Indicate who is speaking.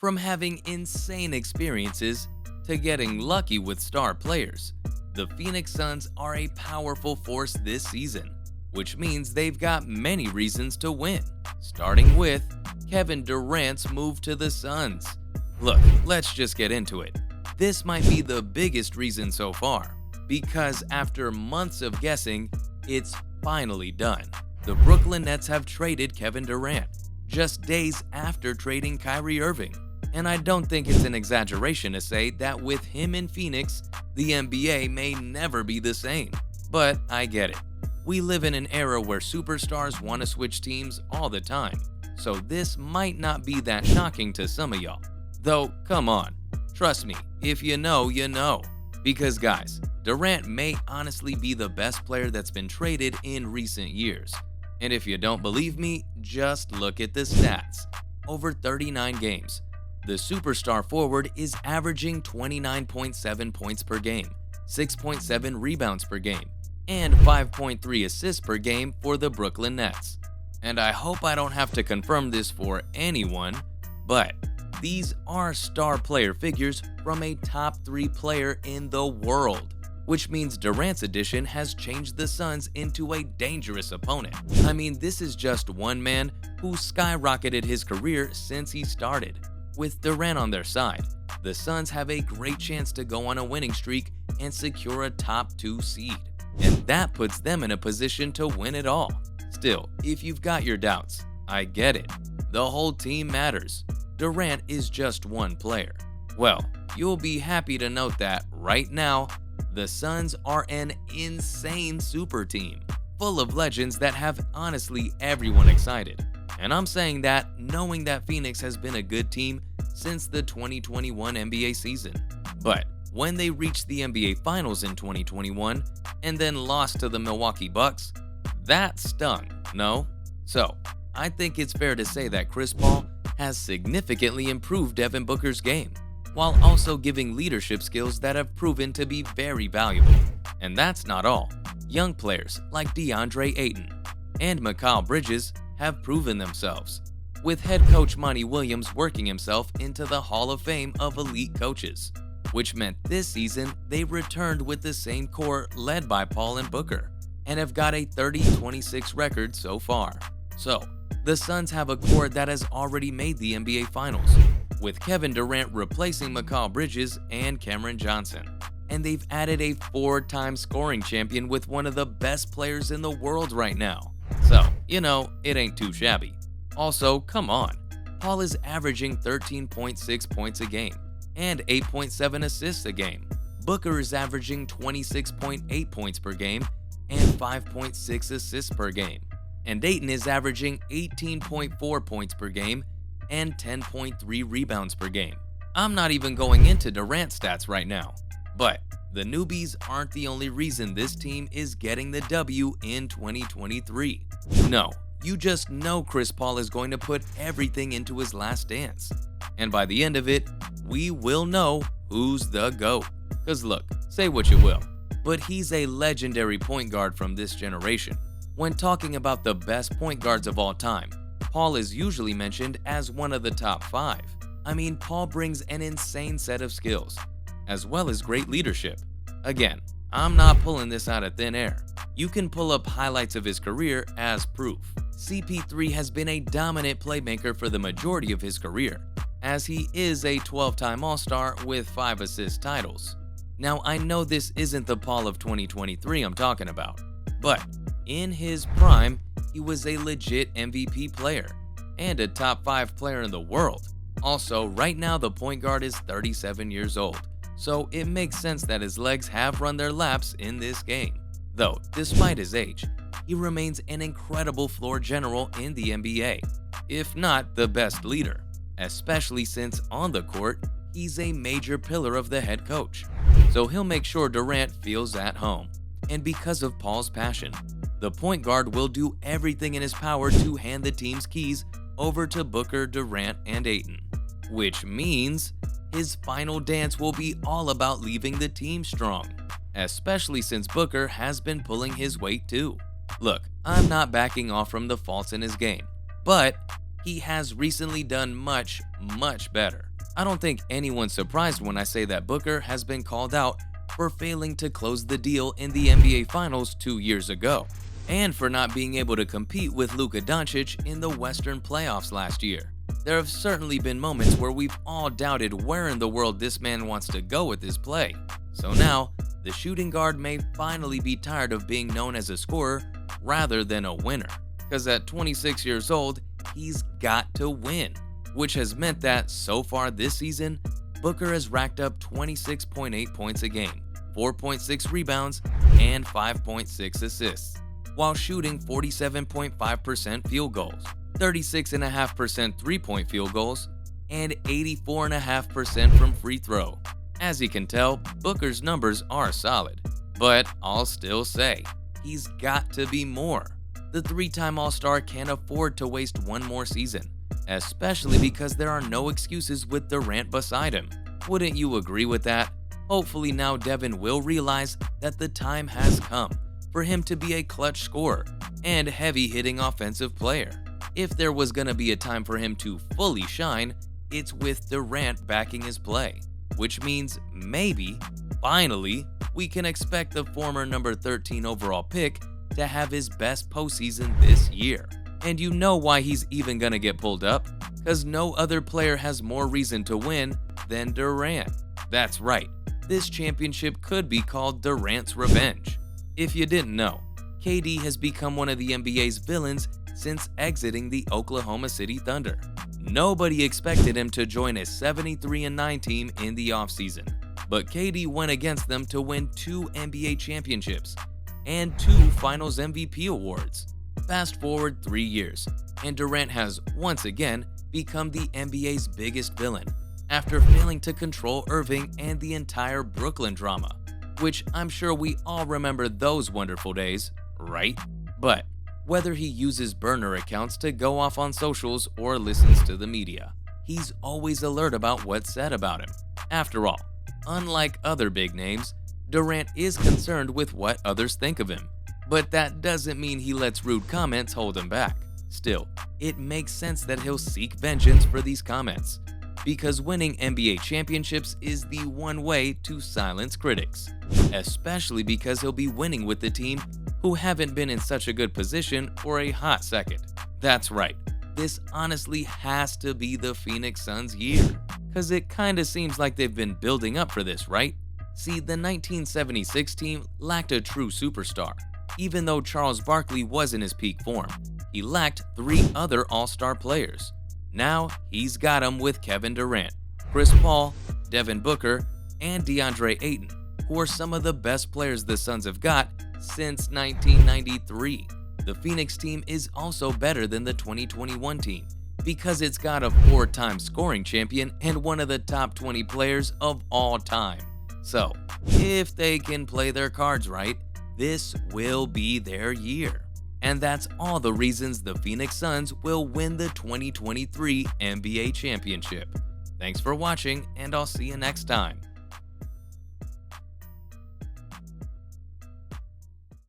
Speaker 1: From having insane experiences to getting lucky with star players, the Phoenix Suns are a powerful force this season, which means they've got many reasons to win, starting with Kevin Durant's move to the Suns. Look, let's just get into it. This might be the biggest reason so far, because after months of guessing, it's finally done. The Brooklyn Nets have traded Kevin Durant, just days after trading Kyrie Irving. And I don't think it's an exaggeration to say that with him in Phoenix, the NBA may never be the same. But I get it. We live in an era where superstars want to switch teams all the time, so this might not be that shocking to some of y'all. Though, come on, trust me, if you know, you know. Because guys, Durant may honestly be the best player that's been traded in recent years. And if you don't believe me, just look at the stats. Over 39 games, the superstar forward is averaging 29.7 points per game, 6.7 rebounds per game, and 5.3 assists per game for the Brooklyn Nets. And I hope I don't have to confirm this for anyone, but these are star player figures from a top 3 player in the world, which means Durant's addition has changed the Suns into a dangerous opponent. I mean, this is just one man who skyrocketed his career since he started. With Durant on their side, the Suns have a great chance to go on a winning streak and secure a top 2 seed. And that puts them in a position to win it all. Still, if you've got your doubts, I get it. The whole team matters. Durant is just one player. Well, you'll be happy to note that right now, the Suns are an insane super team, full of legends that have honestly everyone excited. And I'm saying that knowing that Phoenix has been a good team since the 2021 NBA season. But when they reached the NBA Finals in 2021 and then lost to the Milwaukee Bucks, that stung, no? So, I think it's fair to say that Chris Paul has significantly improved Devin Booker's game, while also giving leadership skills that have proven to be very valuable. And that's not all. Young players like DeAndre Ayton and Mikal Bridges have proven themselves, with head coach Monty Williams working himself into the Hall of Fame of elite coaches, which meant this season they returned with the same core led by Paul and Booker, and have got a 30-26 record so far. So, the Suns have a core that has already made the NBA Finals, with Kevin Durant replacing Mikal Bridges and Cameron Johnson. And they've added a 4-time scoring champion with one of the best players in the world right now. So, you know, it ain't too shabby. Also, come on, Paul is averaging 13.6 points a game and 8.7 assists a game. Booker is averaging 26.8 points per game and 5.6 assists per game. And Ayton is averaging 18.4 points per game and 10.3 rebounds per game. I'm not even going into Durant stats right now. But the newbies aren't the only reason this team is getting the W in 2023. No, you just know Chris Paul is going to put everything into his last dance. And by the end of it, we will know who's the GOAT. Cause look, say what you will, but he's a legendary point guard from this generation. When talking about the best point guards of all time, Paul is usually mentioned as one of the top 5. I mean, Paul brings an insane set of skills, as well as great leadership. Again, I'm not pulling this out of thin air. You can pull up highlights of his career as proof. CP3 has been a dominant playmaker for the majority of his career, as he is a 12-time All-Star with 5 assist titles. Now, I know this isn't the Paul of 2023 I'm talking about, but in his prime, he was a legit MVP player and a top 5 player in the world. Also, right now the point guard is 37 years old, so it makes sense that his legs have run their laps in this game. Though, despite his age, he remains an incredible floor general in the NBA, if not the best leader, especially since on the court, he's a major pillar of the head coach. So he'll make sure Durant feels at home. And because of Paul's passion, the point guard will do everything in his power to hand the team's keys over to Booker, Durant, and Ayton, which means his final dance will be all about leaving the team strong, especially since Booker has been pulling his weight too. Look, I'm not backing off from the faults in his game, but he has recently done much better. I don't think anyone's surprised when I say that Booker has been called out for failing to close the deal in the NBA Finals 2 years ago, and for not being able to compete with Luka Doncic in the Western playoffs last year. There have certainly been moments where we've all doubted where in the world this man wants to go with his play. So now, the shooting guard may finally be tired of being known as a scorer rather than a winner. Because at 26 years old, he's got to win, which has meant that so far this season, Booker has racked up 26.8 points a game, 4.6 rebounds, and 5.6 assists, while shooting 47.5% field goals, 36.5% three-point field goals, and 84.5% from free throw. As you can tell, Booker's numbers are solid, but I'll still say, he's got to be more. The three-time All-Star can't afford to waste one more season, especially because there are no excuses with Durant beside him. Wouldn't you agree with that? Hopefully now Devin will realize that the time has come for him to be a clutch scorer and heavy-hitting offensive player. If there was going to be a time for him to fully shine, it's with Durant backing his play, which means maybe, finally, we can expect the former number 13 overall pick to have his best postseason this year. And you know why he's even gonna get pulled up? Because no other player has more reason to win than Durant. That's right, this championship could be called Durant's revenge. If you didn't know, KD has become one of the NBA's villains since exiting the Oklahoma City Thunder. Nobody expected him to join a 73-9 team in the offseason, but KD went against them to win 2 NBA championships and 2 Finals MVP awards. Fast forward 3 years, and Durant has once again become the NBA's biggest villain after failing to control Irving and the entire Brooklyn drama, which I'm sure we all remember those wonderful days, right? But whether he uses burner accounts to go off on socials or listens to the media, he's always alert about what's said about him. After all, unlike other big names, Durant is concerned with what others think of him, but that doesn't mean he lets rude comments hold him back. Still, it makes sense that he'll seek vengeance for these comments, because winning NBA championships is the one way to silence critics, especially because he'll be winning with the team who haven't been in such a good position for a hot second. That's right, this honestly has to be the Phoenix Suns' year, because it kinda seems like they've been building up for this, right? See, the 1976 team lacked a true superstar. Even though Charles Barkley was in his peak form, he lacked 3 other All-Star players. Now, he's got them with Kevin Durant, Chris Paul, Devin Booker, and DeAndre Ayton, who are some of the best players the Suns have got since 1993. The Phoenix team is also better than the 2021 team because it's got a 4-time scoring champion and one of the top 20 players of all time. So, if they can play their cards right, this will be their year. And that's all the reasons the Phoenix Suns will win the 2023 NBA championship. Thanks for watching, and I'll see you next time.